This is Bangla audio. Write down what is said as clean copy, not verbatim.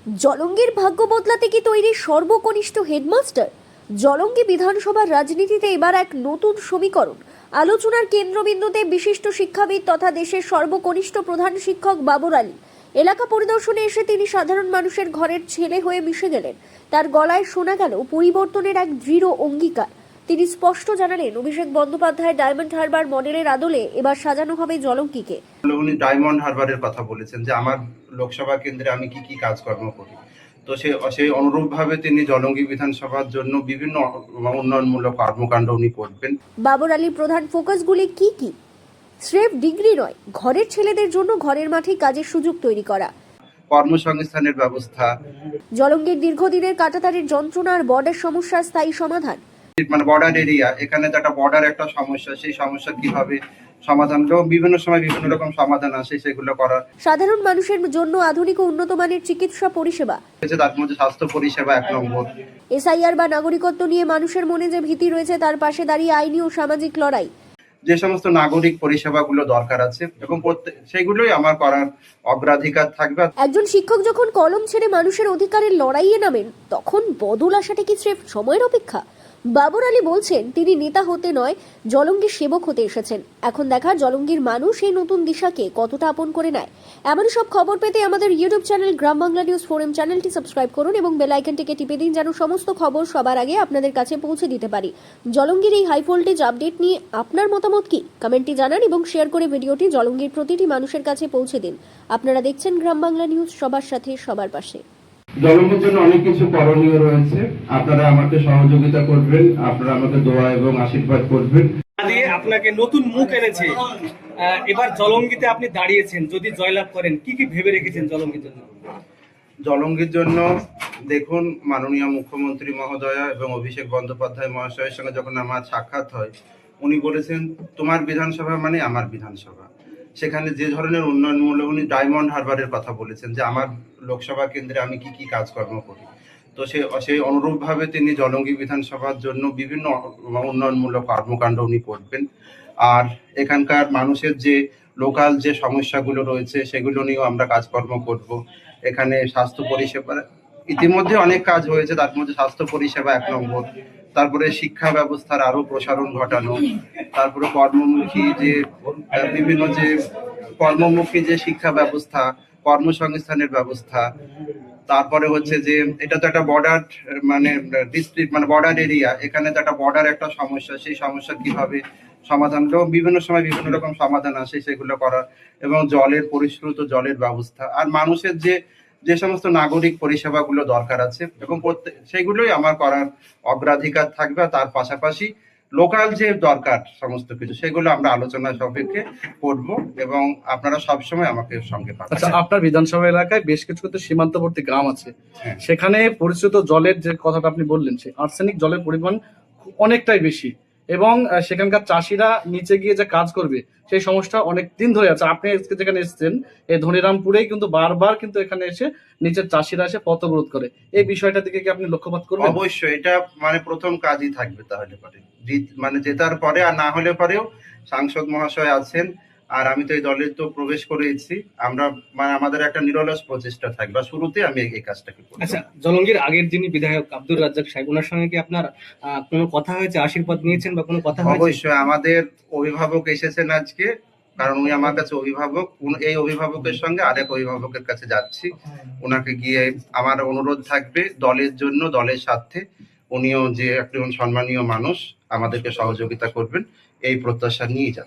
জলঙ্গির ভাগ্য বদলাতে কি তৈরি সর্বকনিষ্ঠ হেডমাস্টার? জলঙ্গি বিধানসভার রাজনীতিতে এবার এক নতুন সমীকরণ। আলোচনার কেন্দ্রবিন্দুতে বিশিষ্ট শিক্ষাবিদ তথা দেশের সর্বকনিষ্ঠ প্রধান শিক্ষক বাবর আলী। এলাকা পরিদর্শনে এসে তিনি সাধারণ মানুষের ঘরের ছেলে হয়ে মিশে গেলেন। তার গলায় শোনা গেল পরিবর্তনের এক দৃঢ় অঙ্গীকার। তিনি স্পষ্ট জানালেন, অভিষেক বন্দ্যোপাধ্যায় ডায়মন্ড হারবার মডেলের আদলে এবার সাজানো হবে জলঙ্গিকে। উনি ডায়মন্ড হারবারের কথা বলেছেন যে আমার লোকসভা কেন্দ্রে আমি কি কি কাজকর্ম করি। তো সেই অনুরূপভাবে তিনি জলঙ্গি বিধানসভার জন্য বিভিন্ন উন্নয়নমূলক কর্মকাণ্ড উনি করবেন। বাবর আলীর প্রধান ফোকাসগুলি কি কি? স্রেফ ডিগ্রি নয়, ঘরের ছেলেদের জন্য ঘরের মাঠে কাজের সুযোগ তৈরি করা, কর্মসংস্থানের ব্যবস্থা, জলঙ্গির দীর্ঘদিনের কাঁটাতারের যন্ত্রণা আর বর্ডার সমস্যার স্থায়ী সমাধান, মানে বর্ডার এরিয়া, এখানে তো একটা বর্ডার একটা সমস্যা, সেই সমস্যা কিভাবে সমাধান, বিভিন্ন সময় বিভিন্ন রকম সমাধান আসে, সেগুলো করা। সাধারণ মানুষের জন্য আধুনিক ও উন্নত মানের চিকিৎসা পরিষেবা, তার মধ্যে স্বাস্থ্য পরিষেবা 1 নম্বর। এসআইআর বা নাগরিকত্ব নিয়ে মানুষের মনে যে ভীতি রয়েছে তার পাশে দাঁড়িয়ে আইনি ও সামাজিক লড়াই। যে সমস্ত নাগরিক পরিষেবাগুলো দরকার আছে এবং সেগুলোই আমার করার অগ্রাধিকার থাকবে। একজন শিক্ষক যখন কলম ছেড়ে মানুষের অধিকারের লড়াইয়ে নামেন, তখন বদল আসাটা কি স্রেফ সময়ের অপেক্ষা? বাবর আলী বলছেন, তিনি নেতা হতে নয়, জলঙ্গির সেবক হতে এসেছেন। এখন দেখার জলঙ্গির মানুষ এই নতুন দিশাকে কতটা আপন করে নেয়। এমন সব খবর পেতে আমাদের ইউটিউব চ্যানেল গ্রাম বাংলা নিউজ ফোরাম চ্যানেলটি সাবস্ক্রাইব করুন এবং বেল আইকনটিকে টিপে দিন, যেন সমস্ত খবর সবার আগে আপনাদের কাছে পৌঁছে দিতে পারি। জলঙ্গির এই হাই ভোল্টেজ আপডেট নিয়ে আপনার মতামত কি? কমেন্টে জানান এবং শেয়ার করে ভিডিওটি জলঙ্গির প্রতিটি মানুষের কাছে পৌঁছে দিন। আপনারা দেখছেন গ্রাম বাংলা নিউজ, সবার সাথে সবার পাশে। জলঙ্গির জন্য অনেক কিছু করণীয় রয়েছে, আপনারা আমাকে সহযোগিতা করবেন, আপনারা আমাকে দোয়া এবং আশীর্বাদ করবেন। দিয়ে আপনাকে নতুন মুখ এনেছে, এবার জলঙ্গিতে আপনি দাঁড়িয়েছেন, যদি জয়লাভ করেন কি কি ভেবে রেখেছেন জলঙ্গির জন্য? জলঙ্গির জন্য দেখুন, মাননীয় মুখ্যমন্ত্রী মহোদয়া এবং অভিষেক বন্দ্যোপাধ্যায় মহাশয়ের সঙ্গে যখন আমার সাক্ষাৎ হয়, উনি বলেছেন তোমার বিধানসভা মানে আমার বিধানসভা। সেখানে যে ধরনের উন্নয়নমূলক, উনি ডায়মন্ড হারবারের কথা বলেছেন যে আমার লোকসভা কেন্দ্রে আমি কি কি কাজকর্ম করি। তো সেই অনুরূপভাবে তিনি জলঙ্গি বিধানসভার জন্য বিভিন্ন উন্নয়নমূলক কর্মকাণ্ড উনি করবেন। আর এখানকার মানুষের যে লোকাল যে সমস্যাগুলো রয়েছে সেগুলো নিয়েও আমরা কাজকর্ম করব। এখানে স্বাস্থ্য পরিষেবা ইতিমধ্যে অনেক কাজ হয়েছে, তার মধ্যে স্বাস্থ্য পরিষেবা 1 নম্বর। তারপরে শিক্ষা ব্যবস্থার আরো প্রসারণ ঘটানো, তারপরে কর্মমুখী যে শিক্ষা ব্যবস্থা, কর্মসংস্থানের ব্যবস্থা। তারপরে হচ্ছে যে এটা তো একটা বর্ডার, মানে ডিস্ট্রিক্ট, মানে বর্ডার এরিয়া, এখানে তো একটা বর্ডার একটা সমস্যা, সেই সমস্যা কিভাবে সমাধান, বিভিন্ন সময় বিভিন্ন রকম সমাধান আসে, সেগুলো করা। এবং জলের পরিশ্রুত জলের ব্যবস্থা আর মানুষের যে সমস্ত নাগরিক পরিষেবাগুলো দরকার আছে এবং সেগুলোই আমার করার অগ্রাধিকার থাকবে। তার পাশাপাশি লোকাল যে দরকার সমস্ত কিছু, সেগুলো আমরা আলোচনা সাপেক্ষে করব এবং আপনারা সবসময় আমাকে সঙ্গে পাবেন। আচ্ছা, আপনার বিধানসভা এলাকায় বেশ কিছু কিন্তু সীমান্তবর্তী গ্রাম আছে, হ্যাঁ। সেখানে পরিচিত জলের যে কথাটা আপনি বললেন, সেই আর্সেনিক জলের পরিমাণ অনেকটাই বেশি এবং সেখানকার চাষিরা নিচে গিয়ে যে কাজ করবে সেই সমস্যা অনেক দিন ধরে আছে। আপনি যেখানে এসেছেন, এই ধনিরামপুরেই কিন্তু বারবার কিন্তু এখানে এসে নিচের চাষিরা এসে পথ অবরোধ করে। এই বিষয়টার দিকে কি আপনি লক্ষ্যপাত করবেন? অবশ্যই, এটা মানে প্রথম কাজই থাকবে। তাহলে পরে মানে জেতার পরে, আর না হলে পরেও সাংসদ মহাশয় আছেন, আর আমি তো এই দলে তো প্রবেশ করেছি। আমরা মানে আমাদের একটা নিরলস প্রচেষ্টা থাকবে, শুরুতে আমি এই কাজটাকে করব। আচ্ছা, জলঙ্গির আগের যিনি বিধায়ক আব্দুর রাজ্জাক সাহেব, ওনার সঙ্গে কি আপনার কোনো কথা হয়েছে, আশীর্বাদ নিয়েছেন বা কোনো কথা হয়েছে? অবশ্যই, আমাদের অভিভাবক এসেছেন আজকে, কারণ উনি আমার কাছে অভিভাবক। এই অভিভাবকের সঙ্গে আরেক অভিভাবকের কাছে যাচ্ছি, ওনাকে গিয়ে আমার অনুরোধ থাকবে দলের জন্য, দলের স্বার্থে উনিও যে একজন সম্মানীয় মানুষ আমাদেরকে সহযোগিতা করবেন, এই প্রত্যাশা নিয়ে যান।